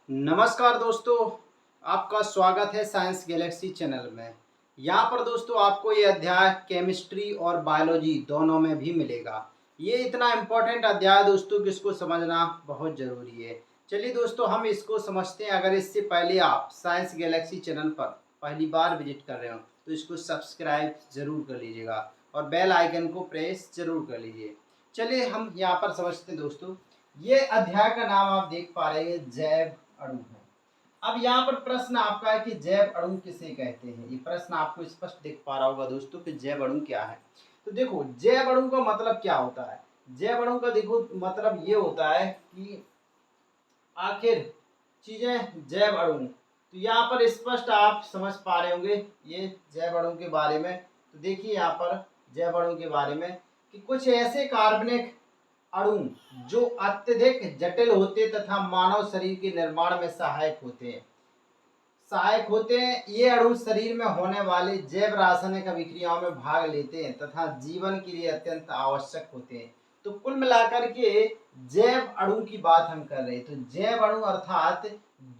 नमस्कार दोस्तों, आपका स्वागत है साइंस गैलेक्सी चैनल में। यहाँ पर दोस्तों आपको ये अध्याय केमिस्ट्री और बायोलॉजी दोनों में भी मिलेगा। ये इतना इम्पोर्टेंट अध्याय दोस्तों कि इसको समझना बहुत ज़रूरी है। चलिए दोस्तों हम इसको समझते हैं। अगर इससे पहले आप साइंस गैलेक्सी चैनल पर पहली बार विजिट कर रहे हो तो इसको सब्सक्राइब ज़रूर कर लीजिएगा और बेल आइकन को प्रेस ज़रूर कर लीजिए। चलिए हम यहाँ पर समझते हैं दोस्तों। ये अध्याय का नाम आप देख पा रहे हैं, जैव अणु है। अब यहाँ पर प्रश्न आपका है कि जैव अणु किसे कहते हैं। ये प्रश्न आपको स्पष्ट दिख पा रहा होगा दोस्तों कि जैव अणु क्या है। तो देखो जैव अणु का मतलब क्या होता है। जैव अणु का देखो मतलब ये होता है कि आखिर चीजें जैव अणु। तो यहाँ पर स्पष्ट आप समझ पा रहे होंगे ये जैव अणु के बारे में। तो देखिए यहाँ पर जैव अणु के बारे में कि कुछ ऐसे कार्बनिक अणु जो अत्यधिक जटिल होते तथा मानव शरीर के निर्माण में सहायक होते हैं। ये अणु शरीर में होने वाले जैव रासायनिक अभिक्रियाओं में भाग लेते हैं तथा जीवन के लिए अत्यंत आवश्यक होते हैं। तो कुल मिलाकर के जैव अणु की बात हम कर रहे हैं। तो जैव अणु अर्थात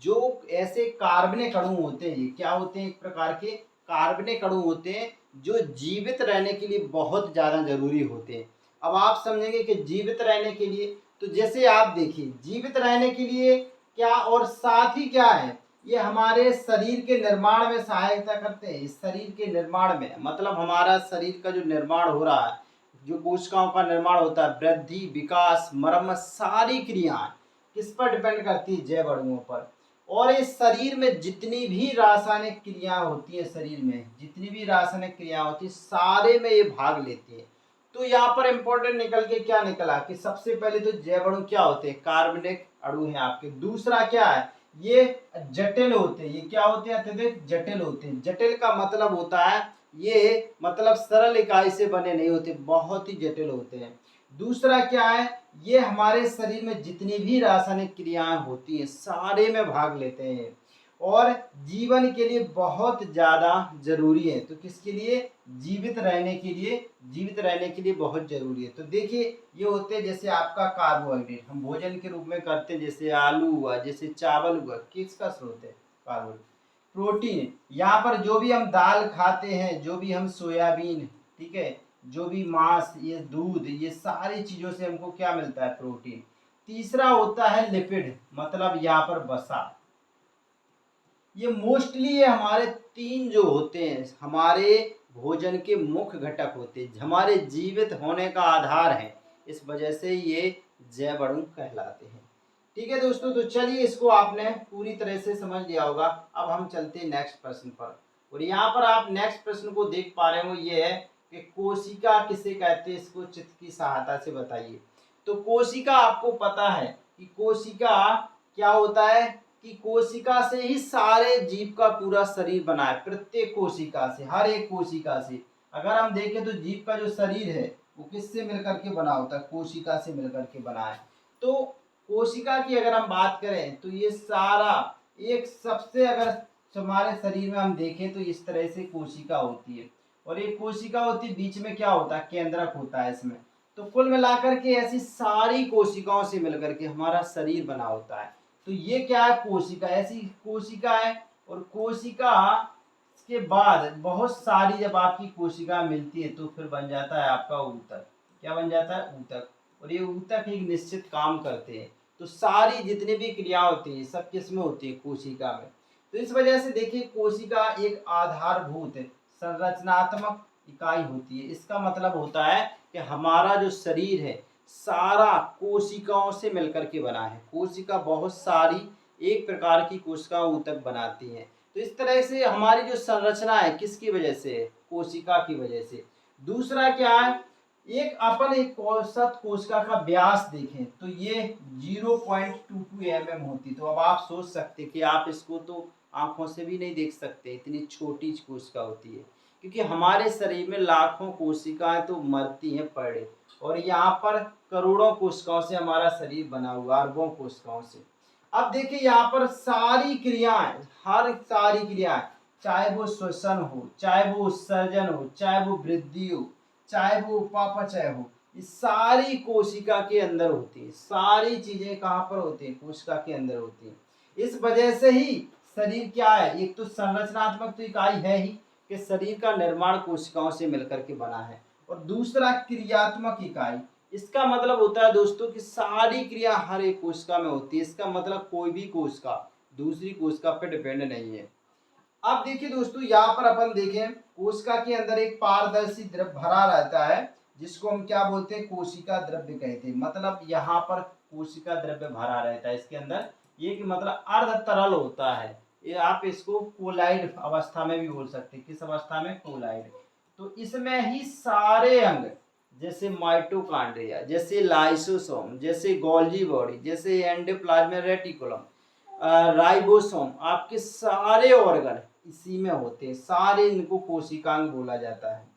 जो ऐसे कार्बनिक अणु होते हैं, क्या होते हैं, एक प्रकार के कार्बनिक अणु होते हैं जो जीवित रहने के लिए बहुत ज़्यादा जरूरी होते हैं। अब आप समझेंगे कि जीवित रहने के लिए, तो जैसे आप देखिए जीवित रहने के लिए क्या और साथ ही क्या है, ये हमारे शरीर के निर्माण में सहायता करते हैं। इस शरीर के निर्माण में मतलब हमारा शरीर का जो निर्माण हो रहा है, जो कोशिकाओं का निर्माण होता है, वृद्धि, विकास, मरम्मत, सारी क्रियाएं किस पर डिपेंड करती है, जैव अणुओं पर। और इस शरीर में जितनी भी रासायनिक क्रियाएं होती है, शरीर में जितनी भी रासायनिक क्रियाएं होती है सारे में ये भाग लेती है। तो यहाँ पर इंपॉर्टेंट निकल के क्या निकला कि सबसे पहले तो जैव अणु क्या होते हैं, कार्बनिक अणु हैं आपके। दूसरा क्या है, ये जटिल होते हैं। ये क्या होते हैं, अत्यधिक जटिल होते हैं। जटिल का मतलब होता है ये मतलब सरल इकाई से बने नहीं होते, बहुत ही जटिल होते हैं। दूसरा क्या है, ये हमारे शरीर में जितनी भी रासायनिक क्रियाएं होती हैं सारे में भाग लेते हैं और जीवन के लिए बहुत ज़्यादा जरूरी है। तो किसके लिए, जीवित रहने के लिए बहुत जरूरी है। तो देखिए ये होते हैं जैसे आपका कार्बोहाइड्रेट हम भोजन के रूप में करते हैं, जैसे आलू हुआ, जैसे चावल हुआ, किसका स्रोत है, कार्बोहाइड्रेट। प्रोटीन, यहाँ पर जो भी हम दाल खाते हैं, जो भी हम सोयाबीन, ठीक है, जो भी मांस, ये दूध, ये सारी चीज़ों से हमको क्या मिलता है, प्रोटीन। तीसरा होता है लिपिड, मतलब यहाँ पर वसा। ये मोस्टली ये हमारे तीन जो होते हैं हमारे भोजन के मुख्य घटक होते हैं, हमारे जीवित होने का आधार है। इस वजह से ये जैव अणु कहलाते हैं। ठीक है दोस्तों, तो चलिए इसको आपने पूरी तरह से समझ लिया होगा। अब हम चलते हैं नेक्स्ट प्रश्न पर। और यहाँ पर आप नेक्स्ट प्रश्न को देख पा रहे हो, ये है कि कोशिका किसे कहते हैं, इसको चित्र की सहायता से बताइए। तो कोशिका आपको पता है कि कोशिका क्या होता है कि कोशिका से ही सारे जीव का पूरा शरीर बना है। प्रत्येक कोशिका से, हर एक कोशिका से अगर हम देखें तो जीव का जो शरीर है वो किससे मिलकर के बना होता है, कोशिका से मिलकर के बना है। तो कोशिका की अगर हम बात करें तो ये सारा एक सबसे, अगर हमारे शरीर में हम देखें तो इस तरह से कोशिका होती है और एक कोशिका होती है, बीच में क्या होता है, केंद्रक होता है इसमें। तो कुल मिलाकर के ऐसी सारी कोशिकाओं से मिलकर के हमारा शरीर बना होता है। तो ये क्या है, कोशिका, ऐसी कोशिका है। और कोशिका के बाद बहुत सारी जब आपकी कोशिका मिलती है तो फिर बन जाता है आपका ऊतक। क्या बन जाता है, ऊतक। और ये ऊतक एक निश्चित काम करते हैं। तो सारी जितनी भी क्रिया होती है सब किस में होती है, कोशिका में। तो इस वजह से देखिए कोशिका एक आधारभूत संरचनात्मक इकाई होती है। इसका मतलब होता है कि हमारा जो शरीर है सारा कोशिकाओं से मिलकर के बना है। कोशिका बहुत सारी एक प्रकार की कोशिका ऊतक बनाती हैं। तो इस तरह से हमारी जो संरचना है किसकी वजह से है, कोशिका की वजह से। दूसरा क्या है, एक अपन एक औसत कोशिका का व्यास देखें तो ये 0.22 mm होती। तो अब आप सोच सकते कि आप इसको तो आंखों से भी नहीं देख सकते, इतनी छोटी कोशिका होती है। क्योंकि हमारे शरीर में लाखों कोशिकाएं तो मरती हैं पर डे, और यहाँ पर करोड़ों कोशिकाओं से हमारा शरीर बना हुआ, अरबों कोशिकाओं से। अब देखिए यहाँ पर सारी क्रियाएं, हर सारी क्रियाएं, चाहे वो श्वसन हो, चाहे वो उत्सर्जन हो, चाहे वो वृद्धि हो, चाहे वो उपापचय हो, ये सारी कोशिका के अंदर होती है। सारी चीजें कहाँ पर होती है, कोशिका के अंदर होती है। इस वजह से ही शरीर क्या है, एक तो संरचनात्मक तो इकाई है ही कि शरीर का निर्माण कोशिकाओं से मिलकर के बना है, और दूसरा क्रियात्मक इकाई। इसका मतलब होता है दोस्तों कि सारी क्रिया हर एक कोशिका में होती है। इसका मतलब कोई भी कोशिका दूसरी कोशिका पर डिपेंड नहीं है। अब देखिए दोस्तों, यहाँ पर अपन देखें कोशिका के अंदर एक पारदर्शी द्रव भरा रहता है, जिसको हम क्या बोलते हैं, कोशिका द्रव्य कहते हैं। मतलब यहाँ पर कोशिका द्रव्य भरा रहता है इसके अंदर, ये कि मतलब अर्ध तरल होता है। ये आप इसको कोलाइड अवस्था में भी बोल सकते हैं। किस अवस्था में, कोलाइड। तो इसमें ही सारे अंग, जैसे माइटोकॉन्ड्रिया, जैसे लाइसोसोम, जैसे गोल्जी बॉडी, जैसे एंडोप्लाज्मिक रेटिकुलम, राइबोसोम, आपके सारे ऑर्गन इसी में होते हैं। सारे इनको कोशिकांग बोला जाता है।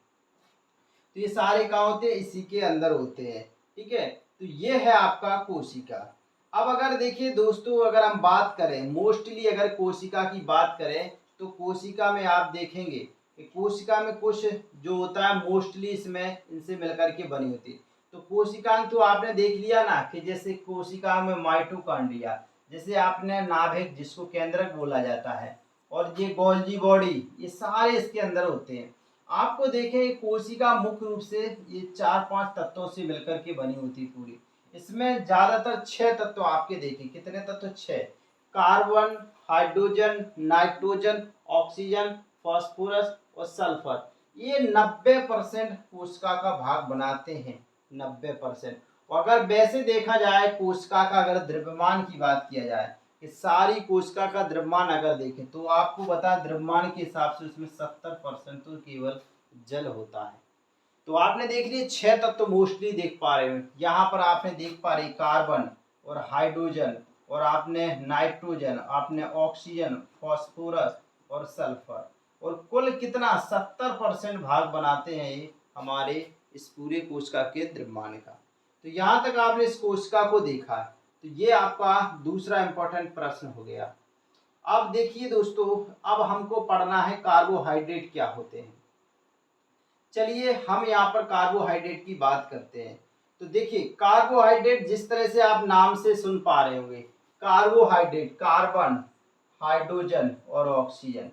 तो ये सारे कहाँ होते हैं, इसी के अंदर होते हैं। ठीक है, तो ये है आपका कोशिका। अब अगर देखिए दोस्तों, अगर हम बात करें मोस्टली, अगर कोशिका की बात करें तो कोशिका में आप देखेंगे कि कोशिका में कुछ जो होता है मोस्टली इसमें इनसे मिलकर के बनी होती है। तो कोशिकांग तो आपने देख लिया ना, कि जैसे कोशिका में माइटोकॉन्ड्रिया, जैसे आपने नाभिक जिसको केंद्रक बोला जाता है, और ये गोल्जी बॉडी, ये सारे इसके अंदर होते हैं। आपको देखें कोशिका मुख्य रूप से ये 4-5 तत्वों से मिलकर के बनी होती पूरी। इसमें ज्यादातर 6 तत्व आपके देखें, कितने तत्व, 6। Carbon, hydrogen, nitrogen, oxygen, phosphorus और सल्फर। ये 90% कोशिका का भाग बनाते हैं, 90%। और अगर वैसे देखा जाए कोशिका का, अगर द्रव्यमान की बात किया जाए कि सारी कोशिका का द्रव्यमान अगर देखें, तो आपको बता द्रव्यमान के हिसाब से उसमें 70% तो केवल जल होता है। तो आपने देख लिया 6 तत्व मोस्टली देख पा रहे हो। यहाँ पर आपने देख पा रहे कार्बन और हाइड्रोजन, और आपने नाइट्रोजन, आपने ऑक्सीजन, फास्फोरस और सल्फर, और कुल कितना 70% भाग बनाते हैं ये हमारे इस पूरे कोशिका के द्रव्यमान का। तो यहाँ तक आपने इस कोशिका को देखा है। तो ये आपका दूसरा इंपॉर्टेंट प्रश्न हो गया। अब देखिए दोस्तों, अब हमको पढ़ना है कार्बोहाइड्रेट क्या होते हैं। चलिए हम यहाँ पर कार्बोहाइड्रेट की बात करते हैं। तो देखिए कार्बोहाइड्रेट जिस तरह से आप नाम से सुन पा रहे होंगे, कार्बोहाइड्रेट, कार्बन, हाइड्रोजन और ऑक्सीजन,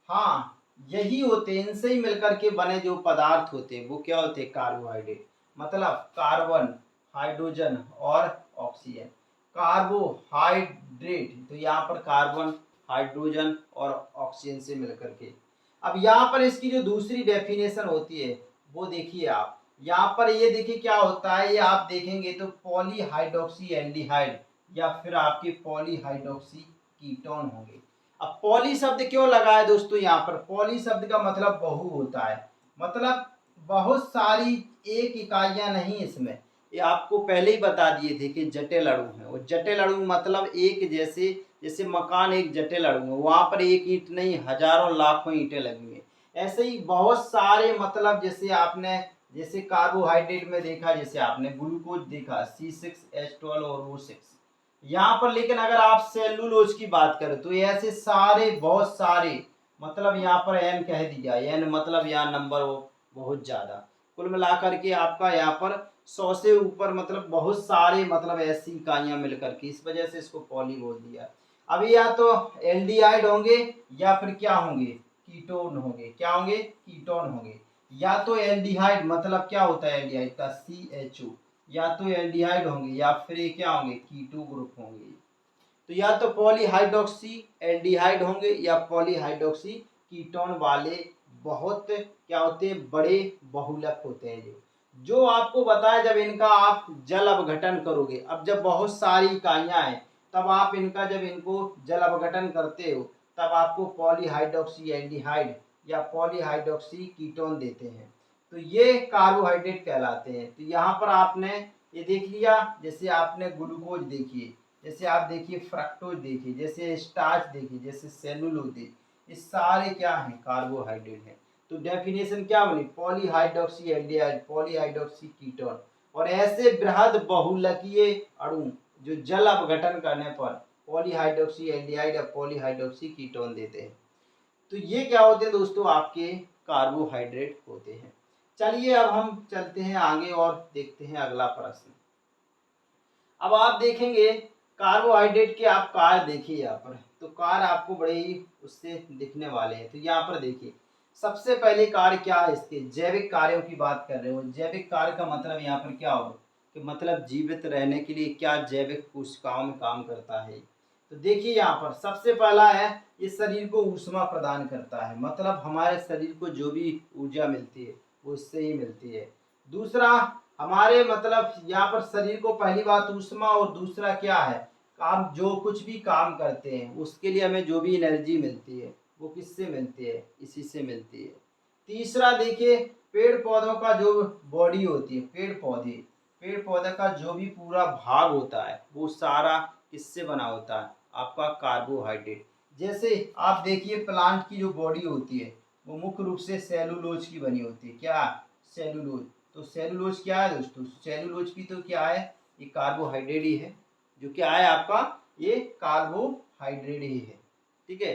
हाँ यही होते हैं। इनसे ही मिलकर के बने जो पदार्थ होते हैं वो क्या होते हैं, कार्बोहाइड्रेट। मतलब कार्बन, हाइड्रोजन और ऑक्सीजन, कार्बोहाइड्रेट। तो यहाँ पर कार्बन, हाइड्रोजन और ऑक्सीजन से मिलकर के। अब यहाँ पर इसकी जो दूसरी डेफिनेशन होती है वो देखिए आप, यहाँ पर ये देखिए क्या होता है, ये आप देखेंगे तो पॉलीहाइड्रोक्सी एल्डिहाइड या फिर आपके पॉलीहाइड्रोक्सी कीटोन होंगे। अब पॉली शब्द क्यों लगा है दोस्तों, यहाँ पर पॉली शब्द का मतलब बहु होता है। मतलब बहुत सारी, एक इकाइयां नहीं इसमें। ये आपको पहले ही बता दिए थे कि जटिल अणु है, और जटिल अणु मतलब एक, जैसे जैसे मकान एक जटिल अणु है, वहां पर एक ईंट नहीं हजारों लाखों ईंटें लगी हुई हैं। ऐसे ही बहुत सारे, मतलब जैसे आपने जैसे कार्बोहाइड्रेट में देखा, जैसे आपने ग्लूकोज देखा C6H12 और O6 यहाँ पर। लेकिन अगर आप सेलुलोज की बात करें तो ऐसे सारे, बहुत सारे, मतलब यहाँ पर एन कह दिया, एन मतलब यहाँ नंबर हो बहुत ज्यादा। कुल मिलाकर के आपका यहाँ पर 100 से ऊपर, मतलब बहुत सारे, मतलब ऐसी इकाइयां मिलकर के, इस वजह से इसको पॉली बोल दिया। अभी या तो एल्डिहाइड होंगे या फिर क्या होंगे, कीटोन होंगे। क्या होंगे, कीटोन होंगे। या तो एल्डिहाइड, मतलब क्या होता है एल्डिहाइड का, CHO, या तो एल्डिहाइड होंगे या फिर ये क्या होंगे, कीटो ग्रुप होंगे। तो या तो पॉलीहाइड्रोक्सी एल्डिहाइड होंगे या पॉलीहाइड्रोक्सी कीटोन वाले बहुत क्या होते हैं, बड़े बहुलक होते हैं। जो आपको बताया, जब इनका आप जल अपघटन करोगे, अब जब बहुत सारी इकाइयां हैं तब आप इनका, जब इनको जल अपघटन करते हो तब आपको पॉलीहाइड्रोक्सी एल्डिहाइड या पॉलीहाइड्रोक्सी कीटोन देते हैं। तो ये कार्बोहाइड्रेट कहलाते हैं। तो यहाँ पर आपने ये देख लिया, जैसे आपने ग्लूकोज देखिए, जैसे आप देखिए फ्रक्टोज देखिए, जैसे स्टार्च देखिए, जैसे सेलुलोज, ये सारे क्या हैं, कार्बोहाइड्रेट हैं। तो डेफिनेशन क्या बनी, पॉलीहाइड्रोक्सी एल्डिहाइड, पॉलीहाइड्रोक्सी कीटोन। और ऐसे बृहद बहुलकीय अणु जो जल अपघटन करने पर पॉलीहाइड्रोक्सी एल्डिहाइड या पॉलीहाइड्रोक्सी कीटोन देते हैं। तो ये क्या होते हैं दोस्तों, आपके कार्बोहाइड्रेट होते हैं। चलिए अब हम चलते हैं आगे और देखते हैं अगला प्रश्न। अब आप देखेंगे कार्बोहाइड्रेट के आप कार्य देखिए यहाँ पर, तो कार्य आपको बड़े ही उससे दिखने वाले हैं। तो यहाँ पर देखिए सबसे पहले कार्य क्या है, इसके जैविक कार्यों की बात कर रहे हो। जैविक कार्य का मतलब यहाँ पर क्या होगा कि मतलब जीवित रहने के लिए क्या जैविक कोशिकाओं में काम करता है। तो देखिए यहाँ पर सबसे पहला है, ये शरीर को ऊष्मा प्रदान करता है, मतलब हमारे शरीर को जो भी ऊर्जा मिलती है वो इससे ही मिलती है। दूसरा, हमारे मतलब यहाँ पर शरीर को पहली बात ऊष्मा, और दूसरा क्या है, काम जो कुछ भी काम करते हैं उसके लिए हमें जो भी एनर्जी मिलती है वो किससे मिलती है, इसी से मिलती है। तीसरा देखिए, पेड़ पौधों का जो बॉडी होती है, पेड़ पौधे का जो भी पूरा भाग होता है वो सारा किससे बना होता है, आपका कार्बोहाइड्रेट। जैसे आप देखिए प्लांट की जो बॉडी होती है वो मुख्य रूप से सेलुलोज की बनी होती है। क्या, सेलुलोज। तो सेलुलोज क्या है दोस्तों, सेलुलोज की तो क्या है, ये कार्बोहाइड्रेट ही है, जो क्या है आपका, ये कार्बोहाइड्रेट ही है। ठीक है,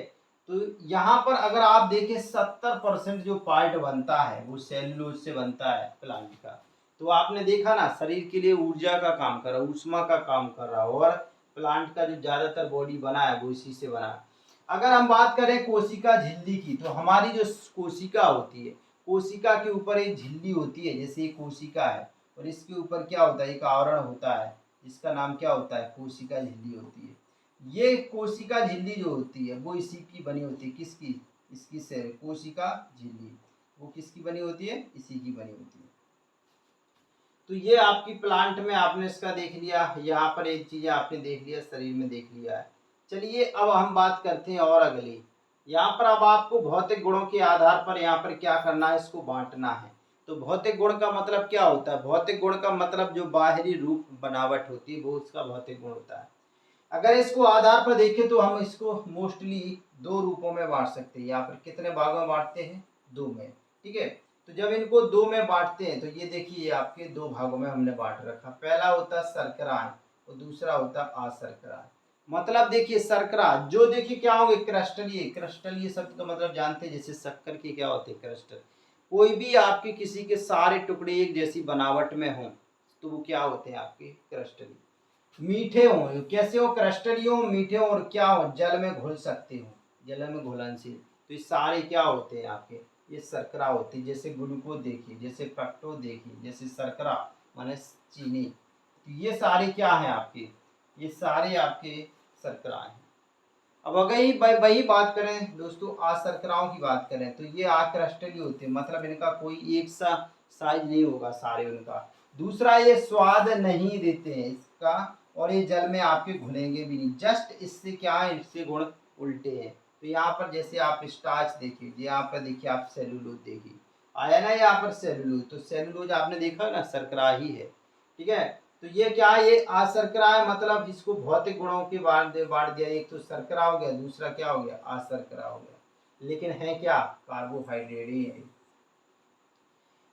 तो यहाँ पर अगर आप देखें 70% जो पार्ट बनता है वो सेलुलोज से बनता है प्लांट का। तो आपने देखा ना, शरीर के लिए ऊर्जा का काम कर रहा है, ऊष्मा का काम कर रहा है, और प्लांट का जो ज्यादातर बॉडी बना है वो इसी से बना है। अगर हम बात करें कोशिका झिल्ली की, तो हमारी जो कोशिका होती है, कोशिका के ऊपर एक झिल्ली होती है, जैसे ये कोशिका है और इसके ऊपर क्या होता है, एक आवरण होता है, इसका नाम क्या होता है, कोशिका झिल्ली होती है। ये कोशिका झिल्ली जो होती है वो इसी की बनी होती है, किसकी, इसकी से कोशिका झिल्ली, वो किसकी बनी होती है, इसी की बनी होती है। तो ये आपकी प्लांट में आपने इसका देख लिया, यहाँ पर एक चीज आपने देख लिया, शरीर में देख लिया है। चलिए अब हम बात करते हैं और अगली, यहाँ पर अब आपको भौतिक गुणों के आधार पर यहाँ पर क्या करना है, इसको बांटना है। तो भौतिक गुण का मतलब क्या होता है, भौतिक गुण का मतलब जो बाहरी रूप बनावट होती है वो उसका भौतिक गुण होता है। अगर इसको आधार पर देखें तो हम इसको मोस्टली दो रूपों में बांट सकते हैं। यहाँ पर कितने भागों में बांटते हैं, दो में। ठीक है, तो जब इनको दो में बांटते हैं तो ये देखिए आपके दो भागों में हमने बांट रखा। पहला होता है शर्कराएं और दूसरा होता है अशर्कराएं। मतलब देखिए शर्करा जो देखिए क्या होंगे, क्रिस्टलीय, क्रिस्टलीय शब्द का मतलब जानते हैं, जैसे शक्कर के क्या होते हैं, क्रिस्टल। कोई भी आपके किसी के सारे टुकड़े एक जैसी बनावट में हो तो वो क्या होते हैं, आपके क्रिस्टलीय। मीठे हों, कैसे हो, क्रिस्टलीय हो, मीठे हो, और क्या हो, जल में घुल सकते हो, जल में घुलनशील। तो ये सारे क्या होते हैं आपके, ये शर्करा होती है। जैसे ग्लूकोज देखिए, जैसे फ्रक्टोज देखिए, जैसे शर्करा माने चीनी। तो ये सारे क्या हैं आपके, ये सारे आपके शर्करा हैं। अब अगर ही वही बात करें दोस्तों, अशर्कराओं की बात करें तो ये अक्रिस्टलीय होते हैं, मतलब इनका कोई एक सा साइज नहीं होगा सारे उनका। दूसरा, ये स्वाद नहीं देते हैं इसका, और ये जल में आपके घुलेंगे भी नहीं। जस्ट इससे क्या है, इससे गुण उल्टे हैं। तो यहाँ पर जैसे आप स्टार्च देखिए, यहाँ पर देखिए आप सेलुलोज देखिए, आया ना यहाँ पर सेलुलोज, तो सेलुलोज आपने देखा ना शर्करा ही है। ठीक है, तो ये क्या है, ये अशर्करा है, मतलब इसको भौतिक गुणों के बांट दिया। एक तो शर्करा हो गया, दूसरा क्या हो गया, अशर्करा हो गया, लेकिन है क्या, कार्बोहाइड्रेट ही है।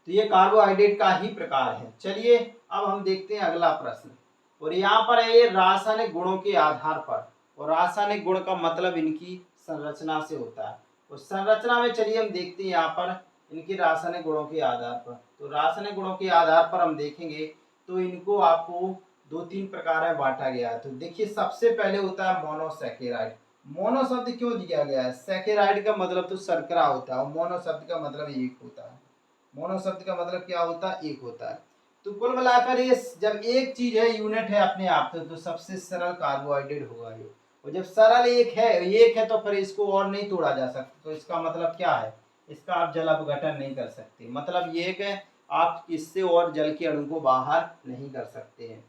तो ये कार्बोहाइड्रेट का ही प्रकार है। चलिए अब हम देखते हैं अगला प्रश्न, और यहाँ पर है ये रासायनिक गुणों के आधार पर, और रासायनिक गुण का मतलब इनकी संरचना से होता है। और संरचना में चलिए हम देखते हैं यहाँ पर इनके रासायनिक गुणों के आधार पर। तो रासायनिक गुणों के आधार पर हम देखेंगे तो इनको आपको दो तीन प्रकार में बांटा गया है। तो देखिए सबसे पहले होता है मोनोसैकेराइड। मोनो शब्द क्यों दिया गया है, सैकेराइड का मतलब तो शर्करा होता है, और मोनो शब्द का मतलब एक होता है। मोनो शब्द का मतलब क्या होता है, एक होता है। तो कुल मिलाकर ये जब एक चीज है, यूनिट है अपने आप तो सबसे सरल कार्बोहाइड्रेट होगा ये। और जब सरल एक है तो फिर इसको और नहीं तोड़ा जा सकता। तो इसका मतलब क्या है, इसका आप जल अपघटन नहीं कर सकते, मतलब ये है आप इससे और जल के अणु को बाहर नहीं कर सकते हैं।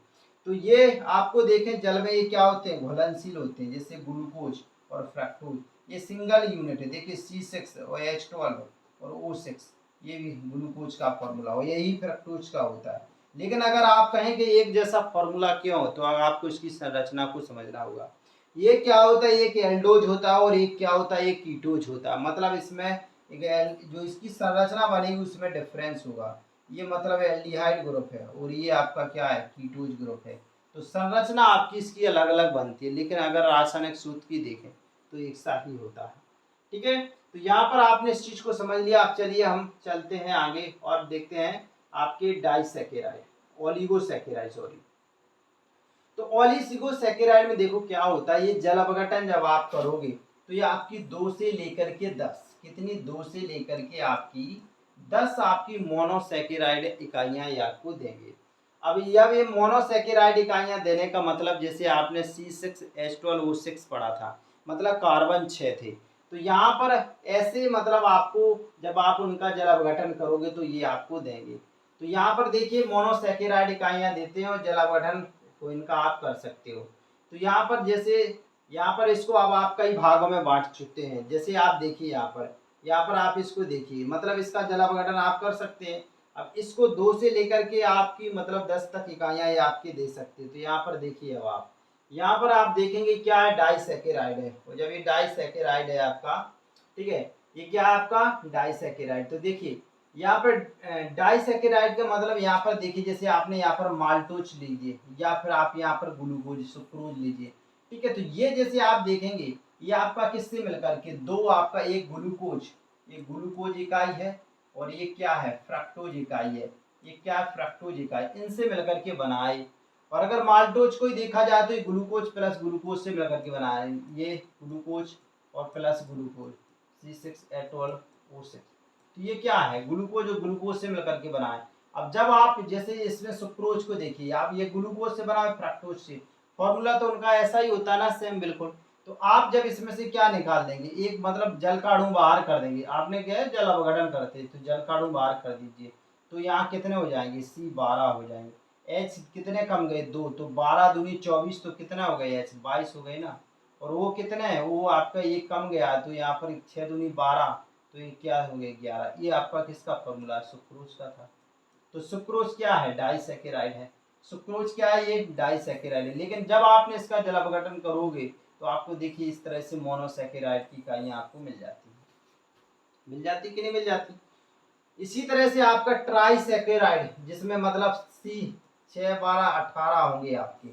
तो ये आपको देखें जल में ये क्या होते हैं, घुलनशील होते हैं, जैसे ग्लूकोज और फ्रक्टोज। ये सिंगल यूनिट है, देखिए C6 और H12 और O6, ये भी ग्लूकोज का फॉर्मूला हो, यही फ्रक्टोज का होता है। लेकिन अगर आप कहें कि एक जैसा फॉर्मूला क्यों हो, तो आपको इसकी संरचना को समझना होगा। ये क्या होता है, एक एल्डोज होता है और एक क्या होता है, एक कीटोज होता है। मतलब इसमें जो इसकी संरचना बनेगी उसमें डिफरेंस होगा। ये मतलब एल्डिहाइड ग्रुप है और ये आपका क्या है, कीटोज ग्रुप है। तो संरचना आपकी इसकी अलग अलग बनती है, लेकिन अगर रासायनिक सूत्र की देखें तो एक सा ही होता है। ठीक है, तो यहाँ पर आपने इस चीज को समझ लिया। अब चलिए हम चलते हैं आगे और देखते हैं आपके डाइसैकेराइड, ओलिगोसैकेराइड सॉरी। तो ऑलिगोसैकेराइड में देखो क्या होता है, ये जल अपघटन जब आप करोगे तो ये आपकी 2 से लेकर के 10, कितनी 2 से लेकर के आपकी 10 आपकी मोनोसैकेराइड इकाइयां ये आपको देंगे। अब ये मोनोसैकेराइड इकाइयां देने का मतलब, जैसे आपने C6H12O6 पढ़ा था, मतलब कार्बन 6 थे, तो यहाँ पर ऐसे मतलब आपको जब आप उनका जल अपघटन करोगे तो ये आपको देंगे। तो यहाँ पर देखिए मोनोसैकेराइड इकाइयां देते हैं और जल अपघटन को इनका आप कर सकते हो। तो यहाँ पर जैसे यहाँ पर इसको अब आप कई भागों में बांट चुके हैं, जैसे आप देखिए यहाँ पर आप इसको देखिए, मतलब इसका जल अपघटन आप कर सकते हैं। अब इसको 2 से लेकर के आपकी मतलब 10 तक इकाइयां ये आपके दे सकते हैं। तो यहाँ पर देखिए, अब आप यहाँ पर आप देखेंगे क्या है, डाइसैकेराइड है, और जब ये डाइसैकेराइड है आपका, ठीक है, ये क्या है आपका डाइसैकेराइड। तो देखिए यहाँ पर डाइसैकेराइड का मतलब यहाँ पर देखिए, जैसे आपने यहाँ पर माल्टोज लीजिए या फिर आप यहाँ पर ग्लूकोज सुक्रोज लीजिए, ठीक है, तो ये जैसे आप देखेंगे ये आपका किससे मिलकर के दो आपका, एक ग्लूकोज इकाई है और ये क्या है फ्रक्टोज इकाई है, ये क्या है फ्रक्टोज इकाई, इनसे मिलकर के बनाए। और अगर माल्टोज को ही देखा जाए तो ये ग्लूकोज प्लस ग्लूकोज से मिलकर के बनाए, ये ग्लूकोज और प्लस ग्लूकोज C6H12O6, तो ये क्या है ग्लूकोज और ग्लूकोज से मिलकर के बना है। अब जब आप जैसे इसमें सुक्रोज को देखिए आप, ये ग्लूकोज से बना है फ्रक्टोज से, फॉर्मूला तो उनका ऐसा ही होता है ना, सेम बिल्कुल। तो आप जब इसमें से क्या निकाल देंगे, एक मतलब जल का अणु बाहर कर देंगे, आपने क्या है जल अपघटन करते तो जल का अणु बाहर कर दीजिए, तो यहाँ कितने हो जाएंगे C12 हो जाएंगे, H कितने कम गए 2, तो 12 दूनी 24, तो कितना हो गया H 22 हो गए ना, और वो कितने है वो आपका एक कम गया, तो यहाँ पर 6 दूनी 12, तो ये क्या हो गया 11, ये आपका किसका फॉर्मूला सुक्रोज का था। तो सुक्रोज क्या है डाइसैकेराइड है, सुक्रोज क्या है ये डाइसैकेराइड है। लेकिन जब आपने इसका जल अपघटन करोगे तो आपको देखिए इस तरह से मोनोसैकेराइड की इकाइयां आपको मिल जाती है, मिल जाती कि नहीं मिल जाती। इसी तरह से आपका ट्राइसैकेराइड, जिसमें मतलब C6 12 18 होंगे आपके,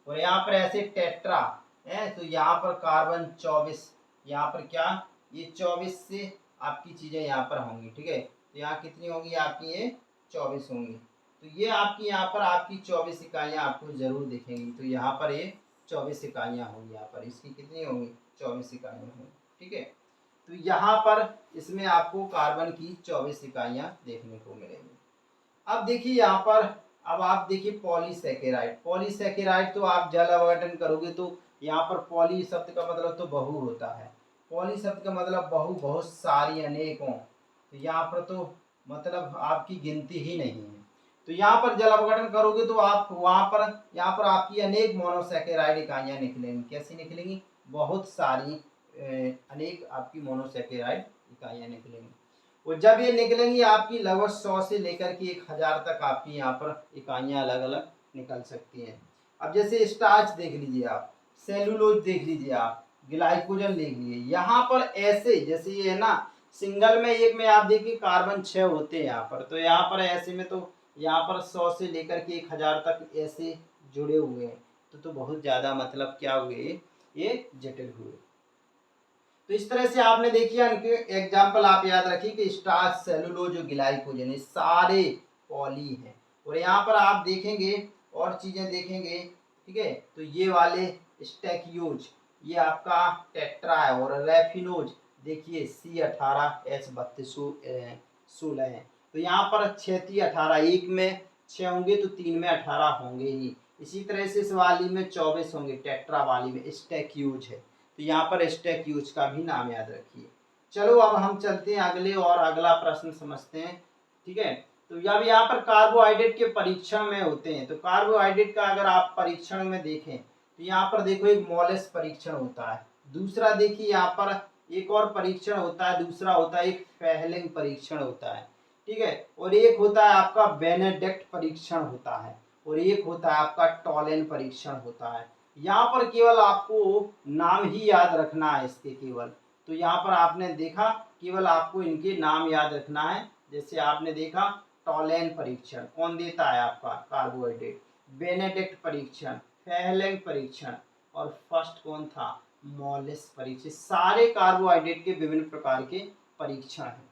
और यहाँ पर ऐसे टेट्रा है, तो यहाँ पर कार्बन 24, यहाँ पर क्या ये 24 से आपकी चीजें यहाँ पर होंगी, ठीक है, तो यहाँ कितनी होंगी आपकी ये 24 होंगी। तो ये आपकी यहाँ पर आपकी 24 इकाइयाँ आपको जरूर दिखेंगी, तो यहाँ पर ये 24 इकाइयाँ होंगी, यहाँ पर इसकी कितनी होंगी 24 इकाइयाँ होंगी, ठीक है। तो यहाँ पर इसमें आपको कार्बन की 24 इकाइयाँ देखने को मिलेंगी। अब देखिए यहाँ पर, अब आप देखिए पॉलीसैकेराइड, पॉलीसैकेराइड तो आप जल अपघटन करोगे तो यहाँ पर पॉली शब्द का मतलब तो बहु होता है, पॉली शब्द का मतलब बहु, बहुत सारी, अनेकों, तो यहाँ पर तो मतलब आपकी गिनती ही नहीं है। तो यहाँ पर जल अपघटन करोगे तो आप वहाँ पर यहाँ पर आपकी अनेक मोनोसैकेराइड इकाइयाँ निकलेंगी, कैसी निकलेंगी बहुत सारी, अनेक आपकी मोनोसैकेराइड इकाइयाँ निकलेंगी। और जब ये निकलेंगी आपकी लगभग 100 से लेकर के 1000 तक आपकी यहाँ पर इकाइयाँ अलग अलग निकल सकती हैं। अब जैसे स्टार्च देख लीजिए आप, सेलुलोज देख लीजिए आप, ग्लाइकोजन देख लीजिए, यहाँ पर ऐसे जैसे ये है ना सिंगल में एक में आप देखिए कार्बन 6 होते हैं यहाँ पर, तो यहाँ पर ऐसे में तो यहाँ पर 100 से लेकर के 1000 तक ऐसे जुड़े हुए हैं, तो बहुत ज़्यादा मतलब क्या हुए ये जटिल हुए। तो इस तरह से आपने देखिए इनके एग्जाम्पल आप याद रखिए कि स्टार्च सेलुलोज और ग्लाइकोजन सारे पॉली हैं। और यहाँ पर आप देखेंगे और चीजें देखेंगे, ठीक है, तो ये वाले स्टैक्यूज ये आपका टेट्रा है, और रेफिनोज देखिए C18H3216 है। तो यहाँ पर 6×18 एक में 6 होंगे तो 3 में 18 होंगे ही। इसी तरह से इस वाली में 24 होंगे, टेट्रा वाली में स्टैक्यूज है, तो यहाँ पर स्टैक्यूज का भी नाम याद रखिए। चलो अब हम चलते हैं अगले और अगला प्रश्न समझते हैं, ठीक है। तो जब यहाँ पर कार्बोहाइड्रेट के परीक्षण में होते हैं, तो कार्बोहाइड्रेट का अगर आप परीक्षण में देखें तो यहाँ पर देखो एक मोलेस परीक्षण होता है, दूसरा देखिए यहाँ पर एक और परीक्षण होता है, दूसरा होता है एक फेहलिंग परीक्षण होता है, ठीक है, और एक होता है आपका बेनेडिक्ट परीक्षण होता है, और एक होता है आपका टॉलेन परीक्षण होता है। यहाँ पर केवल आपको नाम ही याद रखना है इसके केवल। तो यहाँ पर आपने देखा केवल आपको इनके नाम याद रखना है। जैसे आपने देखा टॉलेन परीक्षण कौन देता है आपका कार्बोहाइड्रेट, बेनेडिक्ट परीक्षण, फेहलेंग परीक्षण, और फर्स्ट कौन था मोलेस परीक्षण। सारे कार्बोहाइड्रेट के विभिन्न प्रकार के परीक्षण हैं।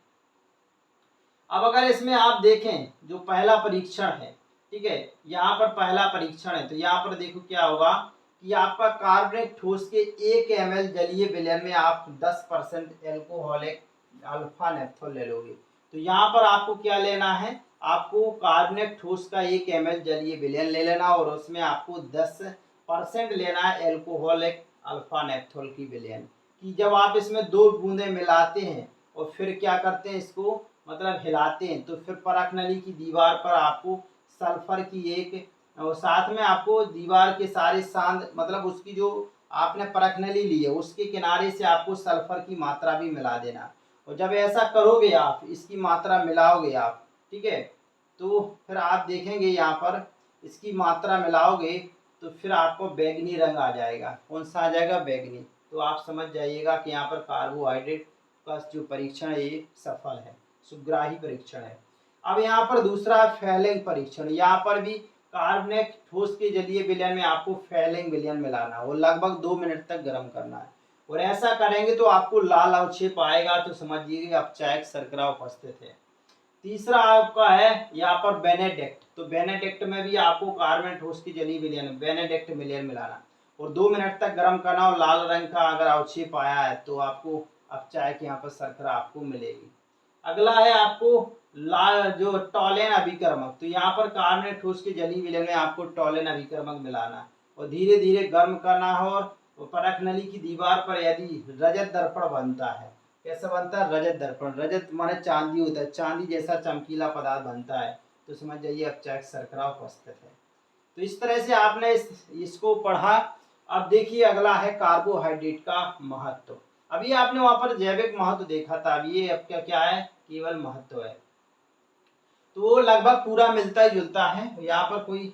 अब अगर इसमें आप देखें जो पहला परीक्षण है ठीक है। यहाँ पर पहला परीक्षण है, तो यहाँ पर देखो क्या होगा कि आपका कार्बनिक ठोस के 1 ml जलीय विलयन में आप 10% एल्कोहलिक अल्फा नेप्थोल ले लोगे। तो यहाँ पर आपको क्या लेना है, आपको कार्बनिक ठोस का 1 ml जलीय विलयन ले लेना और उसमें आपको 10% लेना है एल्कोहलिक अल्फा नेप्थोल की विलयन कि जब आप इसमें 2 बूंदे मिलाते हैं और फिर क्या करते हैं, इसको मतलब हिलाते हैं, तो फिर परख नली की दीवार पर आपको सल्फर की एक, और साथ में आपको दीवार के सारे सांद मतलब उसकी जो आपने परख नली ली है उसके किनारे से आपको सल्फर की मात्रा भी मिला देना। और जब ऐसा करोगे आप, इसकी मात्रा मिलाओगे आप, ठीक है, तो फिर आप देखेंगे यहाँ पर इसकी मात्रा मिलाओगे तो फिर आपको बैंगनी रंग आ जाएगा। कौन सा आ जाएगा, बैंगनी। तो आप समझ जाइएगा कि यहाँ पर कार्बोहाइड्रेट का जो परीक्षण है ये सफल है, सुग्राही परीक्षण है। अब यहाँ पर दूसरा फैलिंग परीक्षण, यहाँ पर भी कार्बनिक ठोस के जलीय विलयन में आपको फैलिंग विलयन मिलाना है और लगभग 2 मिनट तक गर्म करना है। और ऐसा करेंगे तो आपको लाल अवक्षेप आएगा, तो समझिए अपचायक शर्करा उपस्थित है। तीसरा आपका है यहाँ पर बेनेडिक्ट, तो बेनेडिक्ट में भी आपको कार्बन ठोस की जलीय विलयन बेनेडिक्ट विलयन मिलाना और 2 मिनट तक गर्म करना और लाल रंग का अगर अवक्षेप आया है तो आपको अपचायक यहाँ पर शर्करा आपको मिलेगी। अगला है आपको लाल जो टॉलेन अभिकर्मक, तो यहाँ पर कार्बन ठोस के जलीय विलयन में आपको टॉलेन अभिकर्मक मिलाना और धीरे धीरे गर्म करना है। और परख नली की दीवार पर यदि रजत दर्पण बनता है, कैसा बनता है, रजत दर्पण, रजत माने चांदी होता है, चांदी जैसा चमकीला पदार्थ बनता है, तो समझ जाइए अपचायक शर्करा उपस्थित है। तो इस तरह से आपने इसको पढ़ा। अब देखिए अगला है कार्बोहाइड्रेट का महत्व। अभी आपने वहां पर जैविक महत्व देखा था, अभी ये आपका क्या है, केवल महत्व है, तो वो लगभग पूरा मिलता ही जुलता है, यहाँ पर कोई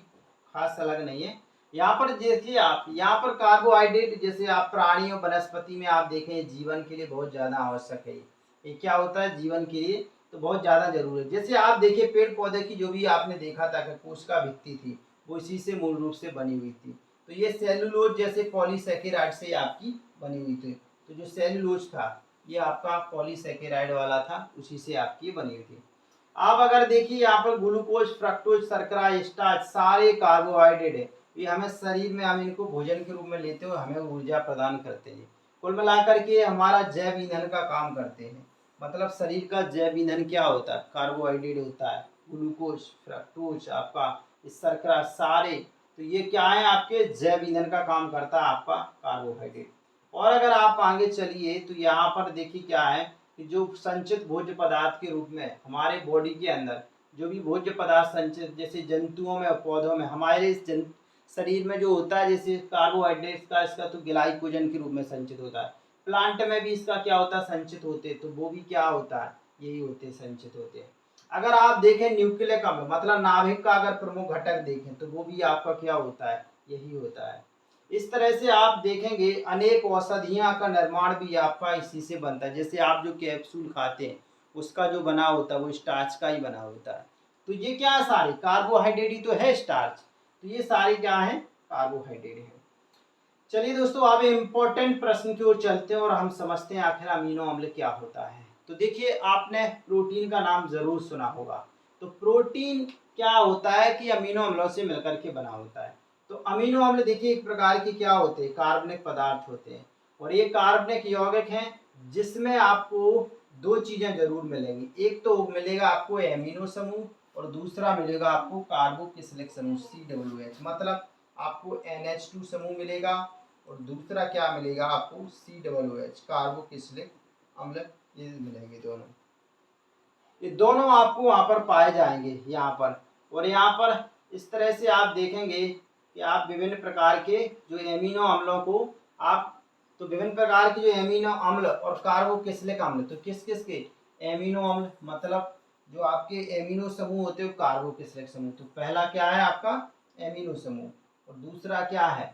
खास अलग नहीं है। यहाँ पर देखिए आप, यहाँ पर कार्बोहाइड्रेट जैसे आप प्राणी और वनस्पति में आप देखें जीवन के लिए बहुत ज्यादा आवश्यक है। ये क्या होता है जीवन के लिए, तो बहुत ज्यादा जरूरी है। जैसे आप देखिए पेड़ पौधे की जो भी आपने देखा था कि कोशिका भित्ति थी वो इसी से मूल रूप से बनी हुई थी, तो ये सेलुलोज जैसे पॉलीसेकेराइड से आपकी बनी हुई थी। तो जो सेलुलोज था ये आपका पॉलीसेकेराइड वाला था, उसी से आपकी बनी हुई थी। आप अगर देखिए यहाँ पर ग्लूकोज, फ्रक्टोज, शर्करा, स्टार्च सारे कार्बोहाइड्रेट है, ये हमें शरीर में हम इनको भोजन के रूप में लेते हुए हमें ऊर्जा प्रदान करते हैं। कुल मिलाकर के हमारा जैव ईंधन का काम करते हैं। मतलब शरीर का जैव ईंधन क्या होता है, कार्बोहाइड्रेट होता है, ग्लूकोज, फ्रक्टोज, आपका शर्करा सारे, तो ये क्या है आपके जैव ईंधन का काम करता है आपका कार्बोहाइड्रेट। और अगर आप आगे चलिए तो यहाँ पर देखिए क्या है कि जो संचित भोज्य पदार्थ के रूप में हमारे बॉडी के अंदर जो भी भोज्य पदार्थ संचित, जैसे जंतुओं में और पौधों में, हमारे इस शरीर में जो होता है जैसे कार्बोहाइड्रेट्स का, इसका तो ग्लाइकोजन के रूप में संचित होता है। प्लांट में भी इसका क्या होता है, संचित होते, तो वो भी क्या होता है, यही होते, संचित होते हैं। अगर आप देखें न्यूक्लिक अम्ल मतलब नाभिक का अगर प्रमुख घटक देखें तो वो भी आपका क्या होता है, यही होता है। इस तरह से आप देखेंगे अनेक औषधियां का निर्माण भी आपका इसी से बनता है। जैसे आप जो कैप्सूल खाते हैं उसका जो बना होता है वो स्टार्च का ही बना होता है। तो ये क्या है, सारे कार्बोहाइड्रेट ही तो है स्टार्च, तो ये सारे क्या है, कार्बोहाइड्रेट है। चलिए दोस्तों अब इम्पोर्टेंट प्रश्न की ओर चलते हैं और हम समझते हैं आखिर अमीनो अम्ल क्या होता है। तो देखिए आपने प्रोटीन का नाम जरूर सुना होगा। तो प्रोटीन क्या होता है कि अमीनो अम्लों से मिलकर के बना होता है। तो अमीनो अम्ल देखिए एक प्रकार के क्या होते हैं, कार्बनिक पदार्थ होते हैं और ये कार्बनिक यौगिक हैं जिसमें आपको 2 चीजें जरूर मिलेंगी। एक तो मिलेगा आपको एमिनो समूह और दूसरा मिलेगा आपको कार्बोक्सिलिक समूह COOH, मतलब आपको NH2 समूह मिलेगा और दूसरा क्या मिलेगा आपको COOH कार्बोक्सिलिक अम्ल, ये मिलेंगे दोनों। ये दोनों आपको वहां पर पाए जाएंगे यहाँ पर। और यहाँ पर इस तरह से आप देखेंगे कि आप विभिन्न प्रकार के जो एमिनो अम्लों को आप, तो विभिन्न प्रकार के जो एमिनो अम्ल और कार्बोक्सिलिक अम्ल, तो किस किस के एमिनो अम्ल मतलब जो आपके एमिनो समूह होते हैं कार्बोक्सिलिक समूह। तो पहला क्या है आपका एमिनो समूह और दूसरा क्या है,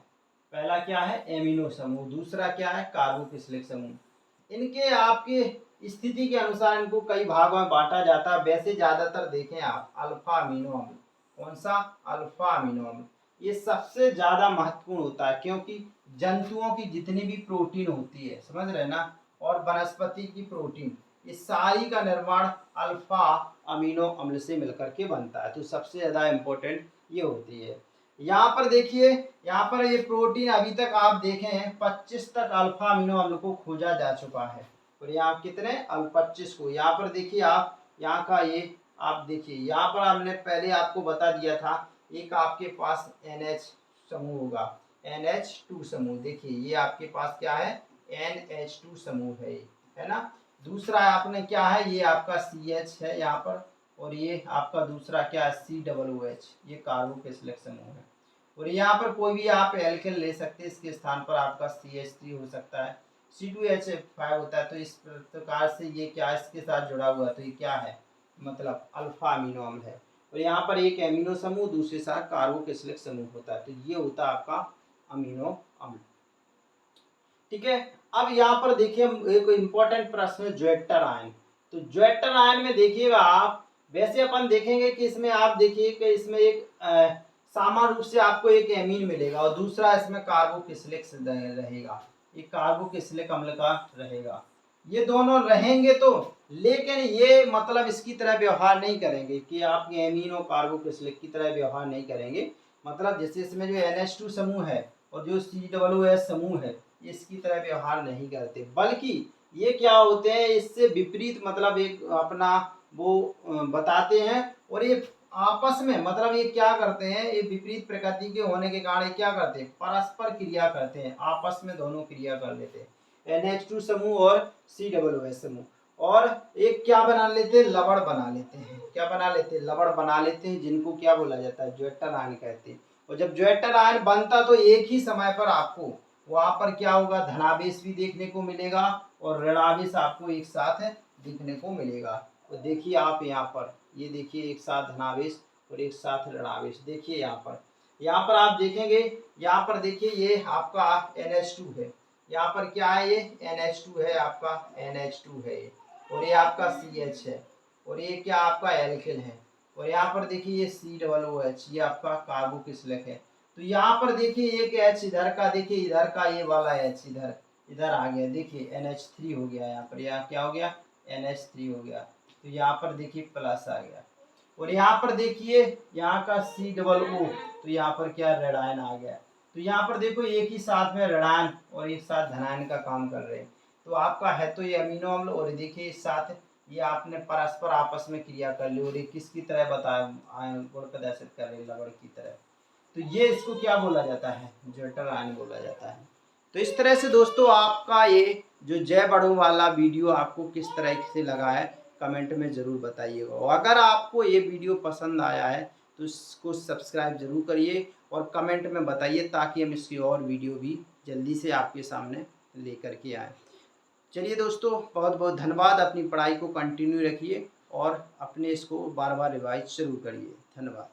पहला क्या है एमिनो समूह, दूसरा क्या है कार्बोक्सिलिक समूह। इनके आपके स्थिति के अनुसार इनको कई भागों में बांटा जाता है। वैसे ज्यादातर देखें आप अल्फा अमीनो अम्ल, कौन सा, अल्फा अमीनो अम्ल, ये सबसे ज्यादा महत्वपूर्ण होता है क्योंकि जंतुओं की जितनी भी प्रोटीन होती है, समझ रहे ना, और वनस्पति की प्रोटीन, इस सारी का निर्माण अल्फा अमीनो अम्ल से मिलकर के बनता है। तो सबसे ज़्यादा इम्पोर्टेंट ये होती है। यहाँ पर देखिए, यहाँ पर ये प्रोटीन अभी तक आप देखें 25 तक अल्फा अमीनो अम्ल को खोजा जा चुका है। और यहाँ कितने 25 को, यहाँ पर देखिए आप, यहाँ का ये आप देखिए, यहाँ पर हमने पहले आपको बता दिया था, एक आपके पास NH समूह होगा, NH2 समूह। देखिए ये आपके पास क्या है, NH2 समूह है ना। दूसरा आपने क्या है, ये आपका CH है यहाँ पर, और ये आपका दूसरा क्या है, COOH, ये कार्बोक्सिलिक समूह है। और यहाँ पर कोई भी आप एल्केन ले सकते हैं, इसके स्थान पर आपका CH3 हो सकता है, C2H5 होता है। तो इस प्रकार से ये क्या इसके साथ जुड़ा हुआ है, तो ये क्या है, मतलब अल्फा अमीनो अम्ल है। और यहाँ पर एक एमिनो समूह, दूसरे साथ कार्बोक्सिलिक समूह होता है। तो ये होता है आपका अमीनो अम्ल। ठीक है। अब यहाँ पर देखिए एक इम्पोर्टेंट प्रश्न है, ज्वेटर आयन। तो ज्वेटर आयन में देखिएगा आप, वैसे अपन देखेंगे कि इसमें आप देखिए कि इसमें एक सामान्य रूप से आपको एक एमीन मिलेगा और दूसरा इसमें कार्बोक्सिलिक रहेगा, ये कार्बोक्सिलिक अम्ल का रहेगा। ये दोनों रहेंगे तो, लेकिन ये मतलब इसकी तरह व्यवहार नहीं करेंगे कि आप एमीन और कार्बोक्सिलिक की तरह व्यवहार नहीं करेंगे। मतलब जैसे इसमें जो NH2 समूह है और जो COOH समूह है, इसकी तरह व्यवहार नहीं करते, बल्कि ये क्या होते हैं, इससे विपरीत मतलब एक अपना वो बताते हैं। और ये आपस में मतलब ये क्या करते हैं, ये विपरीत प्रकृति के होने के कारण ये क्या करते हैं, परस्पर क्रिया करते हैं, आपस में दोनों क्रिया कर लेते हैं, NH2 समूह और COOH समूह। और एक क्या बना लेते हैं, लवण बना लेते हैं। क्या बना लेते हैं, लवण बना लेते हैं, जिनको क्या बोला जाता है, ज्वेटर आयन कहते हैं। और जब ज्वेटर आयन बनता तो एक ही समय पर आपको वहां पर क्या होगा, धनावेश भी देखने को मिलेगा और ऋणावेश आपको एक साथ दिखने को मिलेगा। तो देखिए आप यहाँ पर, ये देखिए एक साथ धनावेश और एक साथ ऋणावेश। देखिए यहाँ पर आप देखेंगे, यहाँ पर देखिए ये आपका NH2 है, यहाँ पर क्या है, ये NH2 है, आपका NH2 है, और ये आपका CH है, और ये क्या आपका एल्केन है। और यहाँ पर देखिए ये COOH, ये आपका कार्बोक्सिलिक है। तो यहाँ पर देखिए एक H इधर का, देखिए इधर का ये वाला H इधर इधर आ गया, देखिए NH3 हो गया, यहाँ पर यहाँ क्या हो गया, NH3 हो गया। तो यहाँ पर देखिए प्लस आ गया। और यहाँ पर देखिए यहाँ का COO, तो यहाँ पर क्या ऋणायन आ गया। तो यहाँ पर देखो एक ही साथ में ऋणायन और एक साथ धनायन का काम कर रहे हैं। तो आपका है तो ये अमीनो अम्ल, और देखिए इस साथ ये आपने परस्पर आपस में क्रिया कर ली और ये किसकी तरह बताया, गुण प्रदर्शित कर रहे लवण की तरह। तो ये इसको क्या बोला जाता है, ज्वेटर आयन बोला जाता है। तो इस तरह से दोस्तों आपका ये जो जैव अणु वाला वीडियो आपको किस तरह से लगा है, कमेंट में ज़रूर बताइएगा। और अगर आपको ये वीडियो पसंद आया है तो इसको सब्सक्राइब जरूर करिए और कमेंट में बताइए, ताकि हम इसकी और वीडियो भी जल्दी से आपके सामने लेकर के आएँ। चलिए दोस्तों, बहुत बहुत धन्यवाद। अपनी पढ़ाई को कंटिन्यू रखिए और अपने इसको बार बार रिवाइज जरूर करिए। धन्यवाद।